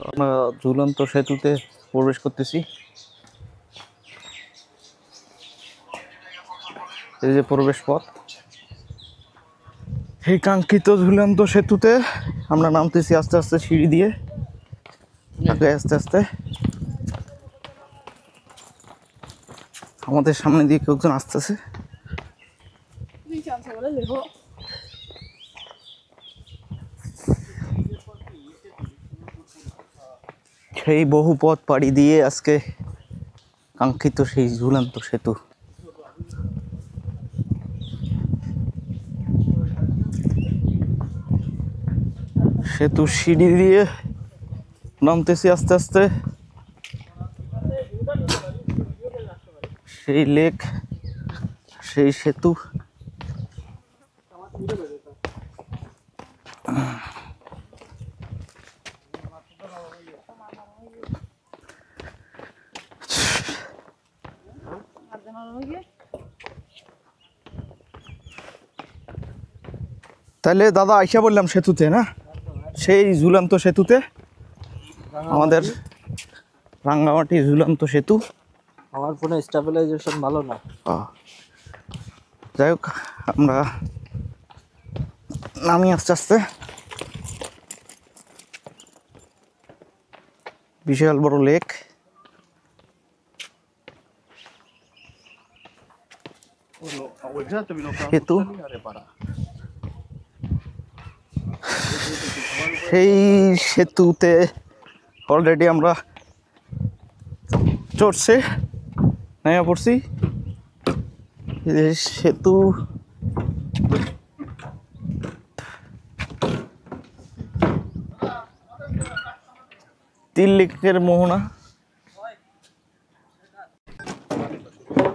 আমরা ঝুলন্ত সেতুতে প্রবেশ করতেছি। এই যে প্রবেশ পথ, এই কাঙ্ক্ষিত ঝুলন্ত সেতুতে আমরা নামতেছি আস্তে আস্তে সিঁড়ি দিয়ে, আস্তে আস্তে। আমাদের সামনে দিয়ে কেউ একজন আসতেছে। সেই বহু পথ পাড়ি দিয়ে আজকে কাঙ্ক্ষিত সেই ঝুলন্ত সেতু। সেতু সিঁড়ি দিয়ে নামতেছি আস্তে আস্তে। সেই লেক, সেই সেতু। তাহলে দাদা আইসা বললাম সেতুতে, না সেই ঝুলন্ত সেতুতে, আমাদের রাঙ্গামাটি ঝুলন্ত সেতু। আমার ফোনে স্টেবিলাইজেশন ভালো না। যাই হোক, আমরা নামি আস্তে আস্তে। বিশাল বড় লেক। সেতু, সেই সেতুতে অলরেডি আমরা চড়ছে নেমে পড়ছি। সেতু তিন লেকের মোহনা।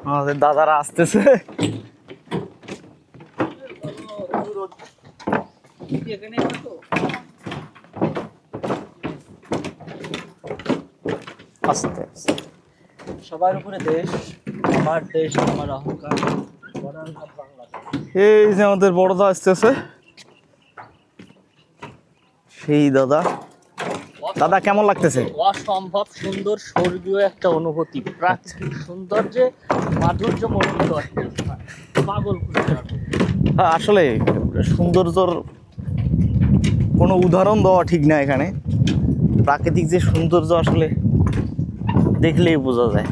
আমাদের দাদারা আসতেছে। আস্তে আস্তে সবার উপরে দেশ, আমার দেশ আমার অহংকার। এই যে আমাদের বড়দা আসতেছে, সেই দাদা। দাদা কেমন লাগতেছে? অসম্ভব সুন্দর, স্বর্গীয় একটা অনুভূতি। প্রাকৃতিক সৌন্দর্যে মাধুর্য মণ্ডিত পাগল। আসলে সৌন্দর্যর কোনো উদাহরণ দেওয়া ঠিক না। এখানে প্রাকৃতিক যে সৌন্দর্য আসলে দেখলেই বোঝা যায়।